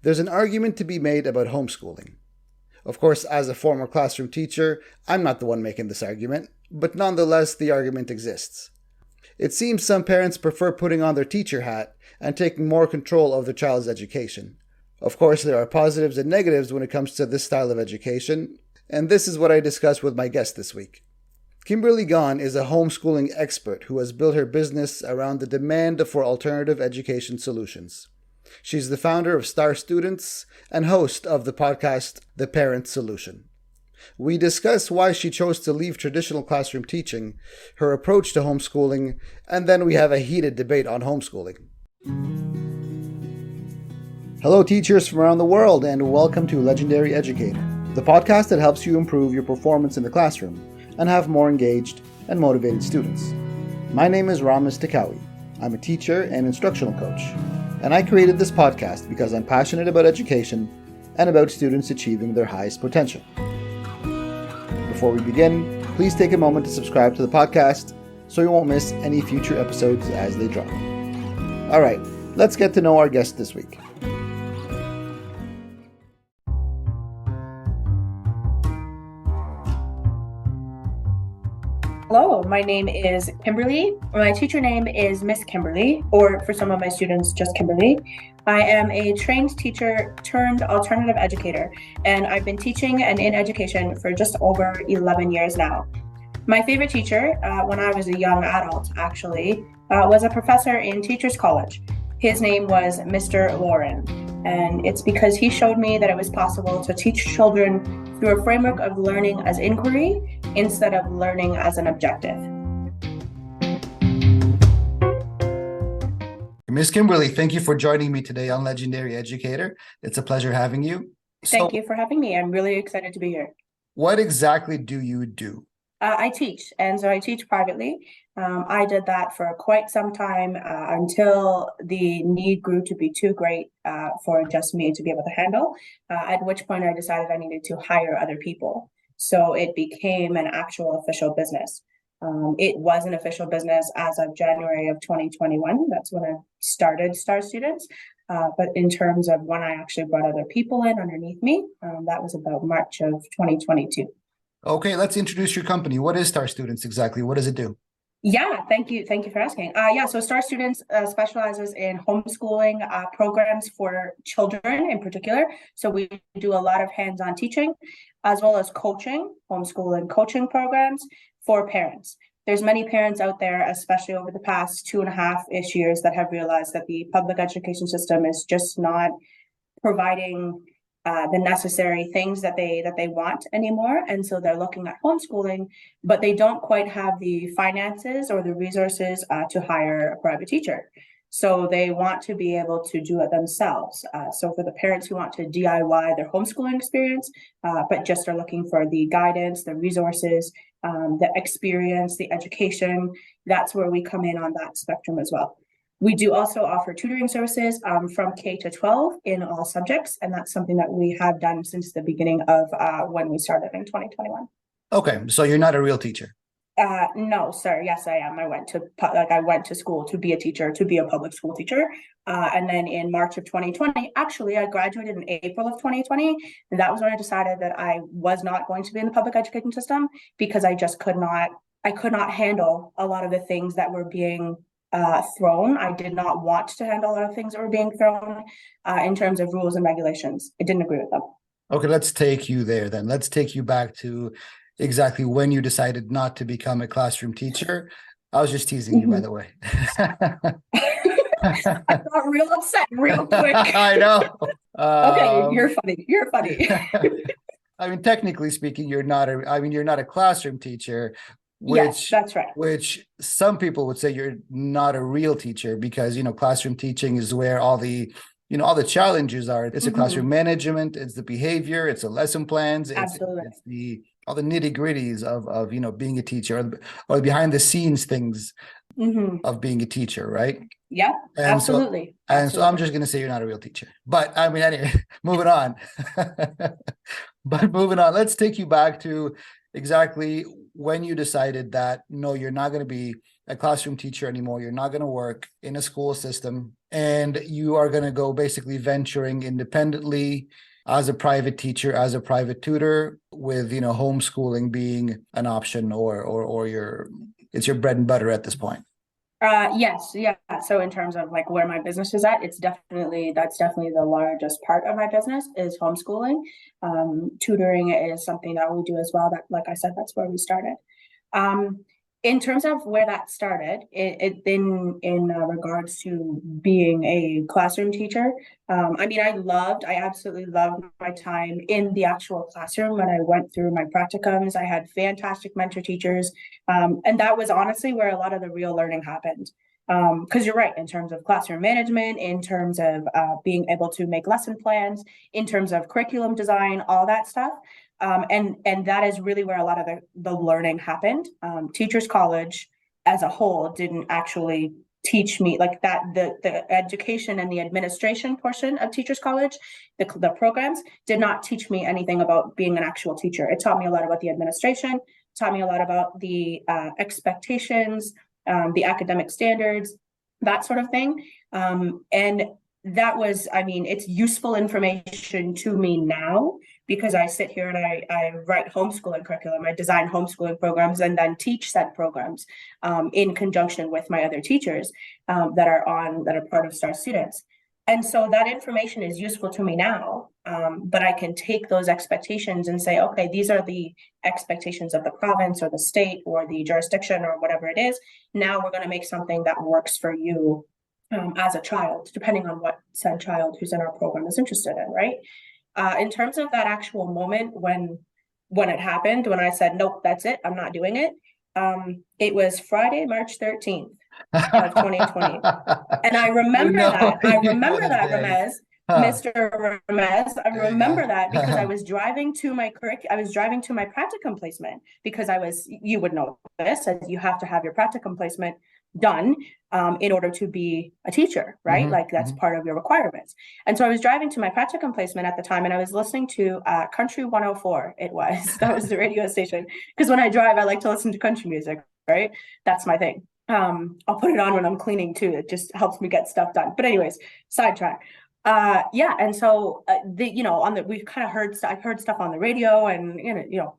There's an argument to be made about homeschooling. Of course, as a former classroom teacher, I'm not the one making this argument, but nonetheless, the argument exists. It seems some parents prefer putting on their teacher hat and taking more control of their child's education. Of course, there are positives and negatives when it comes to this style of education, and this is what I discussed with my guest this week. Kimberly Gawne is a homeschooling expert who has built her business around the demand for alternative education solutions. She's the founder of Star Students and host of the podcast The Parent Solution. We discuss why she chose to leave traditional classroom teaching, her approach to homeschooling, and then we have a heated debate on homeschooling. Hello, teachers from around the world, and welcome to Legendary Educator, the podcast that helps you improve your performance in the classroom and have more engaged and motivated students. My name is Ramis Takawi. I'm a teacher and instructional coach, and I created this podcast because I'm passionate about education and about students achieving their highest potential. Before we begin, please take a moment to subscribe to the podcast so you won't miss any future episodes as they drop. All right, let's get to know our guest this week. Hello, my name is Kimberly. My teacher name is Miss Kimberly, or for some of my students, just Kimberly. I am a trained teacher turned alternative educator, and I've been teaching and in education for just over 11 years now. My favorite teacher, when I was a young adult actually, was a professor in Teachers College. His name was Mr. Lauren, and it's because he showed me that it was possible to teach children through a framework of learning as inquiry instead of learning as an objective. Ms. Kimberly, thank you for joining me today on Legendary Educator. It's a pleasure having you. Thank you for having me. I'm really excited to be here. What exactly do you do? I teach, and so I teach privately. I did that for quite some time until the need grew to be too great for just me to be able to handle, at which point I decided I needed to hire other people. So it became an actual official business. It was an official business as of January of 2021. That's when I started Star Students. But in terms of when I actually brought other people in underneath me, that was about March of 2022. Okay, let's introduce your company. What is Star Students exactly? What does it do? Yeah, thank you. Thank you for asking. So Star Students specializes in homeschooling programs for children in particular. So we do a lot of hands-on teaching as well as coaching, homeschooling coaching programs for parents. There's many parents out there, especially over the past 2.5-ish years, that have realized that the public education system is just not providing the necessary things that they want anymore, and so they're looking at homeschooling, but they don't quite have the finances or the resources to hire a private teacher. So they want to be able to do it themselves. So for the parents who want to DIY their homeschooling experience, but just are looking for the guidance, the resources, the experience, the education, that's where we come in on that spectrum as well. We do also offer tutoring services from K to 12 in all subjects, and that's something that we have done since the beginning of when we started in 2021. Okay, so you're not a real teacher? No, sir. Yes, I am. I went to school to be a teacher, to be a public school teacher, and then in March of 2020, actually, I graduated in April of 2020, and that was when I decided that I was not going to be in the public education system because I just could not handle a lot of the things that were being thrown. I did not want to handle a lot of things that were being thrown in terms of rules and regulations. I didn't agree with them. Okay, let's take you there then. Let's take you back to exactly when you decided not to become a classroom teacher. I was just teasing you, by the way. I got real upset real quick. I know. Okay, you're funny. You're funny. I mean, technically speaking, you're not a classroom teacher. Yes, that's right. Which some people would say you're not a real teacher because, classroom teaching is where all the challenges are. It's a classroom management, it's the behavior, it's the lesson plans, it's all the nitty gritties of being a teacher or behind the scenes things of being a teacher, right? Yeah, absolutely. So I'm just going to say you're not a real teacher. But I mean, anyway, moving on. Let's take you back to exactly when you decided that, no, you're not going to be a classroom teacher anymore. You're not going to work in a school system and you are going to go basically venturing independently as a private teacher, as a private tutor, with homeschooling being an option, or it's your bread and butter at this point. Yes, yeah. So in terms of like where my business is at, that's definitely the largest part of my business is homeschooling. Tutoring is something that we do as well. That, like I said, that's where we started. Um, in terms of where that started, it in regards to being a classroom teacher. I mean, I absolutely loved my time in the actual classroom when I went through my practicums. I had fantastic mentor teachers, and that was honestly where a lot of the real learning happened. Because you're right, in terms of classroom management, in terms of being able to make lesson plans, in terms of curriculum design, all that stuff. And that is really where a lot of the learning happened. Teachers College as a whole didn't actually teach me like that. The education and the administration portion of Teachers College, the programs did not teach me anything about being an actual teacher. It taught me a lot about the administration, taught me a lot about the expectations, the academic standards, that sort of thing. And that was, I mean, it's useful information to me now because I sit here and I write homeschooling curriculum, I design homeschooling programs, and then teach said programs in conjunction with my other teachers that are part of STAR students. And so that information is useful to me now, but I can take those expectations and say, okay, these are the expectations of the province or the state or the jurisdiction or whatever it is. Now we're going to make something that works for you as a child, depending on what said child who's in our program is interested in, right? In terms of that actual moment when it happened, when I said, nope, that's it, I'm not doing it. It was Friday, March 13th of 2020. And I remember that, Ramez, Mr. Ramez, I remember that because I was driving to my practicum placement because you would know this, as you have to have your practicum placement done in order to be a teacher, right? Like that's part of your requirements. And so I was driving to my practicum placement at the time, and I was listening to Country 104. That was the radio station. Because when I drive, I like to listen to country music, right? That's my thing. I'll put it on when I'm cleaning too. It just helps me get stuff done. But anyways, sidetrack. And so we've kind of I've heard stuff on the radio, and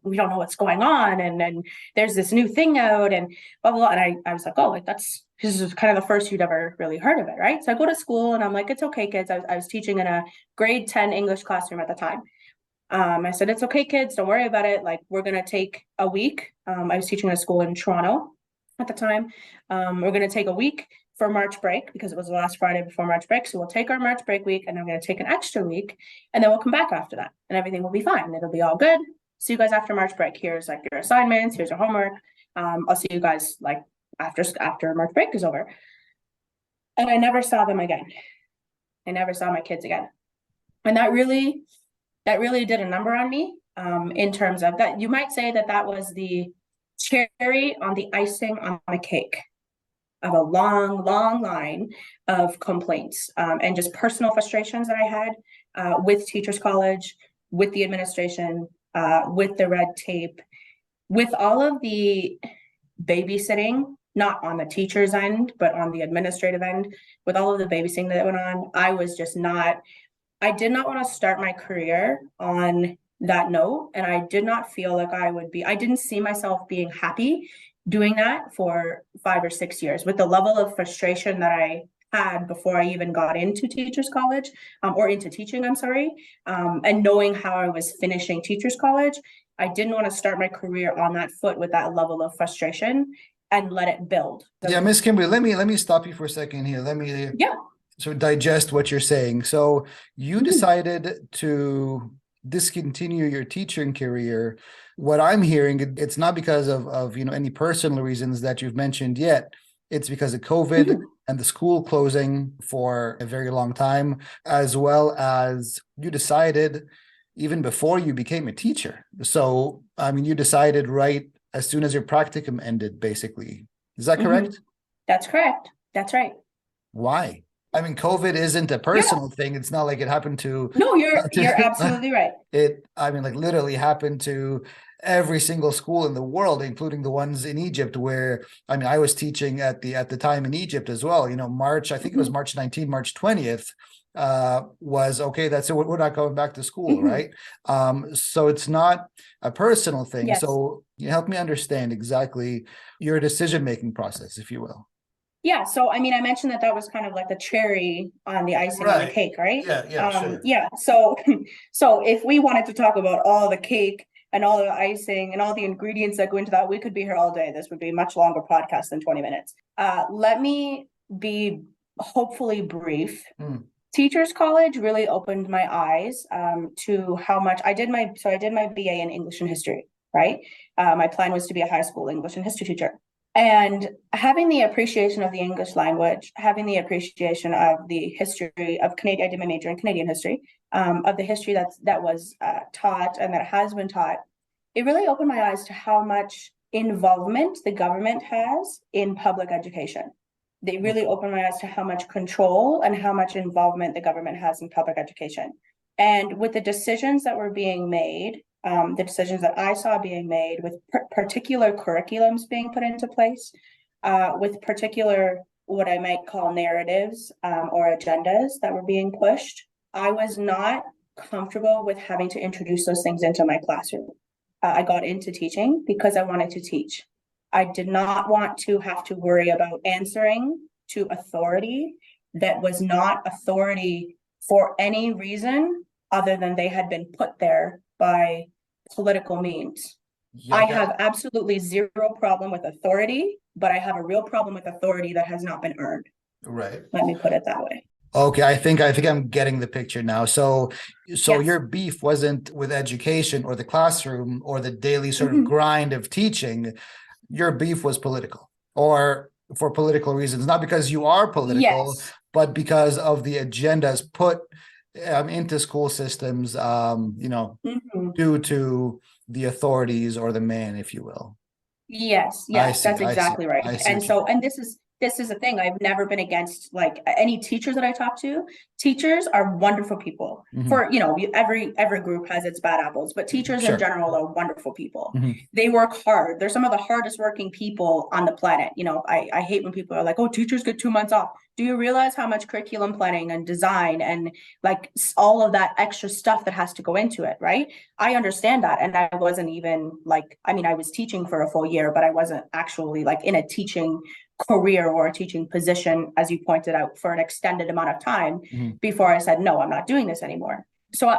we don't know what's going on, and then there's this new thing out, and blah blah, blah. And I was like, oh, like this is kind of the first you'd ever really heard of it, right? So I go to school and I'm like, it's okay, kids. I was teaching in a grade 10 English classroom at the time. I said, it's okay, kids, don't worry about it. Like, we're gonna take a week. I was teaching at a school in Toronto at the time. We're gonna take a week for March break because it was the last Friday before March break. So we'll take our March break week, and I'm going to take an extra week, and then we'll come back after that, and everything will be fine. It'll be all good. See you guys after March break. Here's like your assignments. Here's your homework. I'll see you guys like after March break is over. And I never saw them again. I never saw my kids again. And that really did a number on me in terms of that. You might say that was the cherry on the icing on my cake of a long line of complaints and just personal frustrations that I had with Teachers College, with the administration, with the red tape, with all of the babysitting, not on the teacher's end, but on the administrative end, with all of the babysitting that went on. I did not want to start my career on that note, and I did not feel like I didn't see myself being happy doing that for 5 or 6 years with the level of frustration that I had before I even got into Teachers College or into teaching, I'm sorry, and knowing how I was finishing Teachers College. I didn't want to start my career on that foot with that level of frustration and let it build. Yeah, Miss Kimberly, let me stop you for a second here. Let me sort of digest what you're saying. So you decided to discontinue your teaching career. What I'm hearing, it's not because of any personal reasons that you've mentioned yet. It's because of COVID and the school closing for a very long time, as well as you decided even before you became a teacher. So, I mean, you decided right as soon as your practicum ended, basically. Is that correct? That's correct. That's right. Why? I mean, COVID isn't a personal thing. It's not like it happened to... No, you're absolutely right. It, I mean, like literally happened to every single school in the world, including the ones in Egypt, where I mean, I was teaching at the time in Egypt as well. You know, March, I think it was March 19th, March 20th, was okay. That's it. We're not going back to school, right? So it's not a personal thing. Yes. So you help me understand exactly your decision-making process, if you will. Yeah, so I mean, I mentioned that that was kind of like the cherry on the icing on the Right. cake, right? Yeah, sure. Yeah, so so if we wanted to talk about all the cake and all the icing and all the ingredients that go into that, we could be here all day. This would be a much longer podcast than 20 minutes. Let me be hopefully brief. Teachers College really opened my eyes to how much I did my BA in English and history, right? My plan was to be a high school English and history teacher. And having the appreciation of the English language, having the appreciation of the history of Canadian, I did my major in Canadian history, of the history that was taught and that has been taught, it really opened my eyes to how much involvement the government has in public education. They really opened my eyes to how much control and how much involvement the government has in public education. And with the decisions that were being made, the decisions that I saw being made with particular curriculums being put into place, with particular what I might call narratives or agendas that were being pushed, I was not comfortable with having to introduce those things into my classroom. I got into teaching because I wanted to teach. I did not want to have to worry about answering to authority that was not authority for any reason other than they had been put there by political means. Yeah, I have absolutely zero problem with authority, but I have a real problem with authority that has not been earned. Right. Let me put it that way. Okay, I think I'm getting the picture now. So yes. Your beef wasn't with education or the classroom or the daily sort of grind of teaching. Your beef was political, or for political reasons, not because you are political, yes, but because of the agendas put into school systems, due to the authorities or the man, if you will. Yes, that's exactly right. And so, and this is the thing. I've never been against like any teachers that I talk to. Teachers are wonderful people. For every group has its bad apples, but teachers in general are wonderful people. They work hard. They're some of the hardest working people on the planet. I hate when people are like, "Oh, teachers get 2 months off." Do you realize how much curriculum planning and design and like all of that extra stuff that has to go into it, right? I understand that. And I wasn't even like, I mean, I was teaching for a full year, but I wasn't actually like in a teaching career or a teaching position, as you pointed out, for an extended amount of time before I said, no, I'm not doing this anymore. So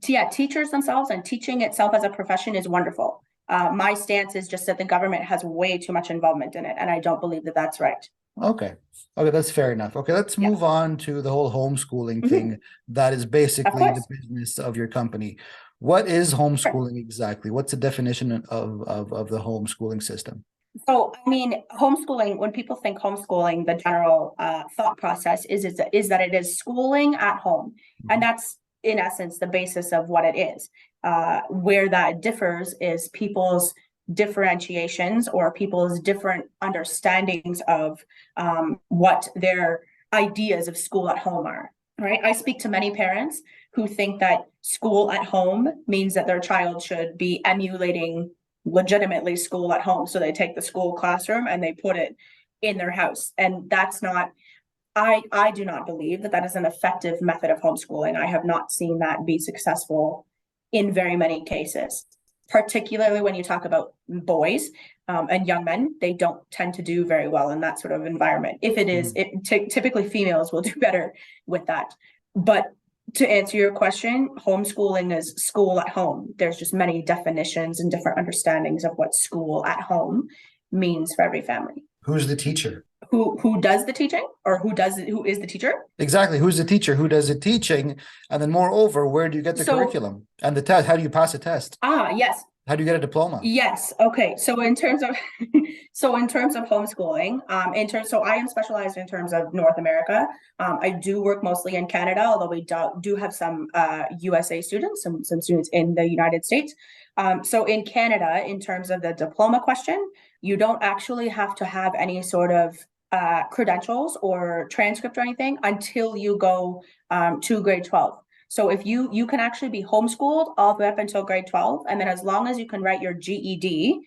teachers themselves and teaching itself as a profession is wonderful. My stance is just that the government has way too much involvement in it. And I don't believe that that's right. Okay, that's fair enough. Okay, let's move on to the whole homeschooling thing. That is basically the business of your company. What is homeschooling exactly? What's the definition of the homeschooling system? So, I mean, homeschooling, when people think homeschooling, the general thought process is that it is schooling at home. And that's, in essence, the basis of what it is. Where that differs is people's differentiations or people's different understandings of what their ideas of school at home are, right? I speak to many parents who think that school at home means that their child should be emulating legitimately school at home. So they take the school classroom and they put it in their house. And that's not, I do not believe that that is an effective method of homeschooling. I have not seen that be successful in very many cases, particularly when you talk about boys and young men. They don't tend to do very well in that sort of environment. If it is, typically females will do better with that. But to answer your question, homeschooling is school at home. There's just many definitions and different understandings of what school at home means for every family. Who's the teacher? Who does the teaching, or who is the teacher? Exactly. Who's the teacher? Who does the teaching? And then moreover, where do you get the curriculum and the test? How do you pass a test? Yes. How do you get a diploma? Yes. Okay. So in terms of homeschooling, so I am specialized in terms of North America. I do work mostly in Canada, although we do have some USA students, some students in the United States. So in Canada, in terms of the diploma question, you don't actually have to have any sort of credentials or transcript or anything until you go to grade 12. So if you can actually be homeschooled all the way up until grade 12, and then as long as you can write your GED,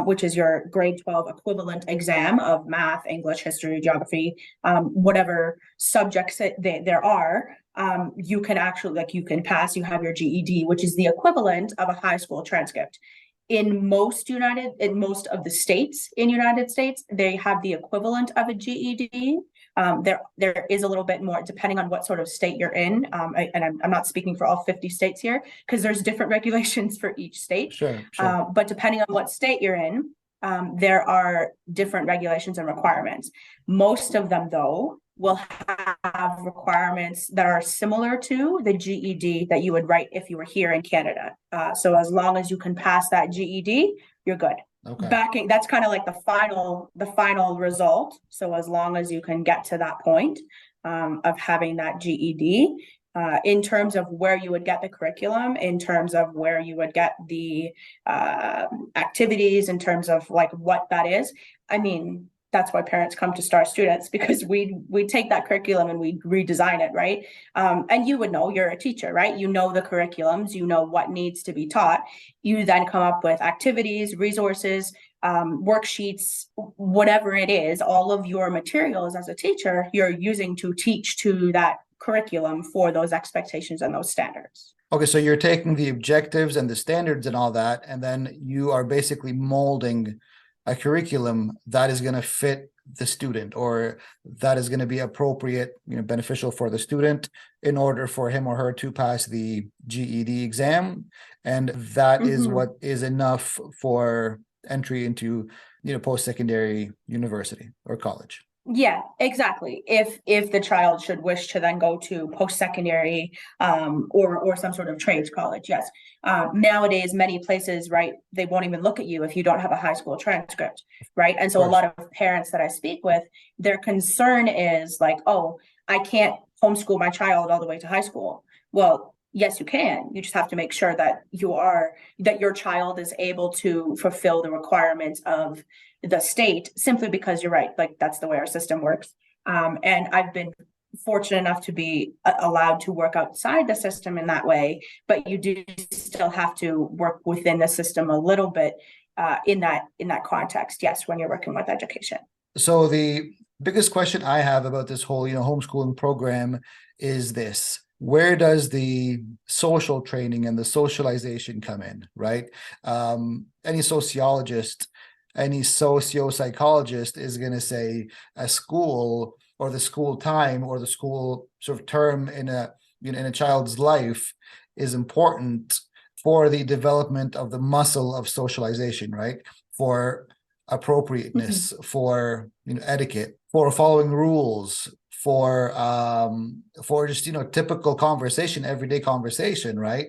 which is your grade 12 equivalent exam of math, English, history, geography, whatever subjects that there are, you can actually, like, you can pass, you have your GED, which is the equivalent of a high school transcript. In most of the states in United States, they have the equivalent of a GED. There is a little bit more depending on what sort of state you're in. And I'm not speaking for all 50 states here because there's different regulations for each state. Sure. But depending on what state you're in, there are different regulations and requirements. Most of them, though, will have requirements that are similar to the GED that you would write if you were here in Canada. So as long as you can pass that GED, you're good. Okay. That's kind of like the final result. So as long as you can get to that point of having that GED, in terms of where you would get the curriculum, in terms of where you would get the activities, in terms of like what that is, I mean, that's why parents come to Star Students, because we take that curriculum and we redesign it, right? And you would know, you're a teacher, right? You know the curriculums, you know what needs to be taught. You then come up with activities, resources, worksheets, whatever it is, all of your materials as a teacher, you're using to teach to that curriculum for those expectations and those standards. Okay, so you're taking the objectives and the standards and all that, and then you are basically molding a curriculum that is going to fit the student, or that is going to be appropriate, beneficial for the student in order for him or her to pass the GED exam. And that is what is enough for entry into, post-secondary university or college. Yeah, exactly. If the child should wish to then go to post-secondary or some sort of trades college, yes. Nowadays, many places, right, they won't even look at you if you don't have a high school transcript, right? And so a lot of parents that I speak with, their concern is like, oh, I can't homeschool my child all the way to high school. Well, yes, you can. You just have to make sure that your child is able to fulfill the requirements of the state, simply because you're right, like that's the way our system works. And I've been fortunate enough to be allowed to work outside the system in that way, but you do still have to work within the system a little bit in that context, yes, when you're working with education. So the biggest question I have about this whole homeschooling program is this: where does the social training and the socialization come in, right? Any sociologist, any socio-psychologist is going to say a school, or the school time, or the school sort of term in a child's life is important for the development of the muscle of socialization, right? For appropriateness, for etiquette, for following rules, for just typical conversation, everyday conversation, right?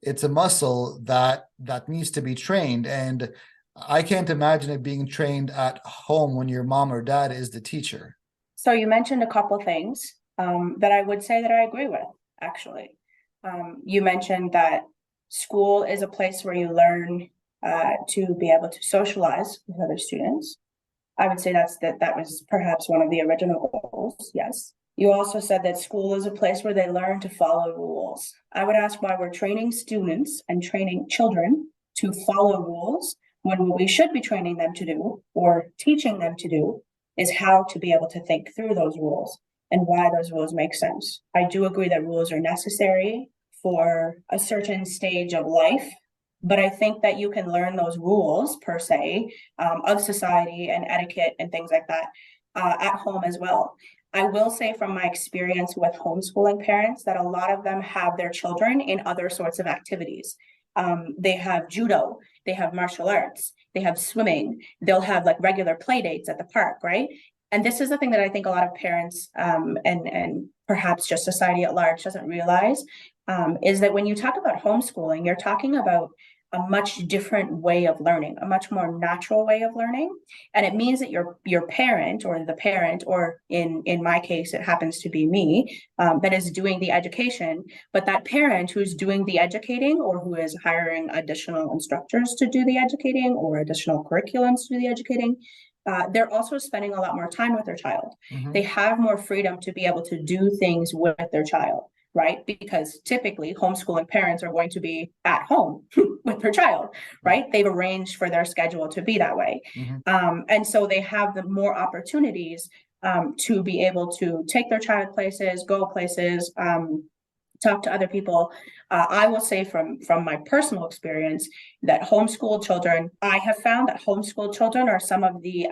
It's a muscle that needs to be trained, and I can't imagine it being trained at home when your mom or dad is the teacher. So you mentioned a couple things that I would say that I agree with, actually. You mentioned that school is a place where you learn to be able to socialize with other students. I would say that was perhaps one of the original goals, yes. You also said that school is a place where they learn to follow rules. I would ask why we're training students and training children to follow rules, when what we should be training them to do, or teaching them to do, is how to be able to think through those rules and why those rules make sense. I do agree that rules are necessary for a certain stage of life, but I think that you can learn those rules, per se, of society and etiquette and things like that at home as well. I will say from my experience with homeschooling parents that a lot of them have their children in other sorts of activities. They have judo, they have martial arts, they have swimming, they'll have like regular play dates at the park, right? And this is the thing that I think a lot of parents and perhaps just society at large doesn't realize, is that when you talk about homeschooling, you're talking about a much different way of learning, a much more natural way of learning. And it means that your parent, or the parent, or in my case, it happens to be me, that is doing the education, but that parent who's doing the educating, or who is hiring additional instructors to do the educating, or additional curriculums to do the educating, they're also spending a lot more time with their child. They have more freedom to be able to do things with their child. right? Because typically homeschooling parents are going to be at home with their child, right? They've arranged for their schedule to be that way. And so they have the more opportunities to be able to take their child places, go places, talk to other people. I will say from my personal experience that homeschool children, I have found that homeschool children are some of the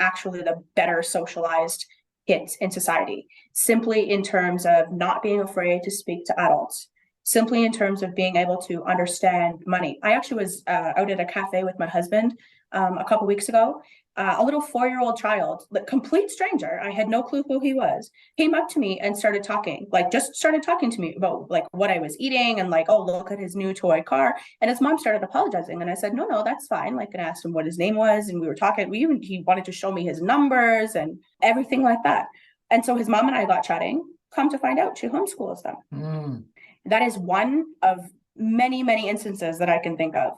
better socialized kids in society, simply in terms of not being afraid to speak to adults, simply in terms of being able to understand money. I actually was out at a cafe with my husband a couple weeks ago. A little 4-year-old child, like complete stranger, I had no clue who he was, came up to me and started talking to me about like what I was eating and like, oh, look at his new toy car. And his mom started apologizing. And I said, no, that's fine. Like, and I asked him what his name was. And we were talking, he wanted to show me his numbers and everything like that. And so his mom and I got chatting. Come to find out, she homeschools them. That is one of many, many instances that I can think of.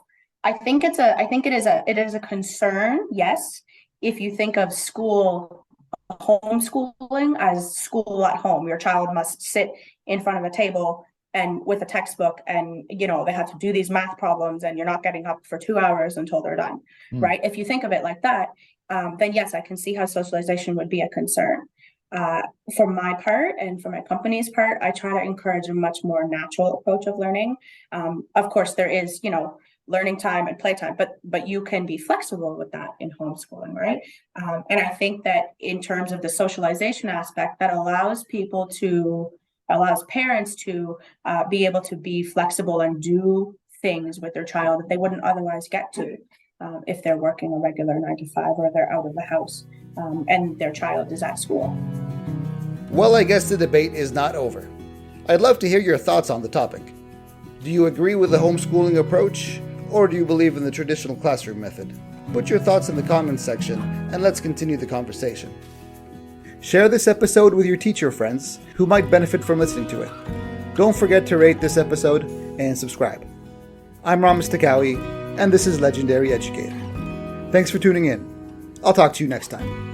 I think it is a concern, yes, if you think of homeschooling as school at home. Your child must sit in front of a table and with a textbook, and they have to do these math problems, and you're not getting up for 2 hours until they're done, right? If you think of it like that, then yes, I can see how socialization would be a concern. For my part and for my company's part, I try to encourage a much more natural approach of learning. Of course, there is, learning time and playtime, but you can be flexible with that in homeschooling, right? And I think that in terms of the socialization aspect, that allows parents to be able to be flexible and do things with their child that they wouldn't otherwise get to if they're working a regular 9 to 5 or they're out of the house and their child is at school. Well, I guess the debate is not over. I'd love to hear your thoughts on the topic. Do you agree with the homeschooling approach, or do you believe in the traditional classroom method? Put your thoughts in the comments section, and let's continue the conversation. Share this episode with your teacher friends who might benefit from listening to it. Don't forget to rate this episode and subscribe. I'm Ramis Takawi, and this is Legendary Educator. Thanks for tuning in. I'll talk to you next time.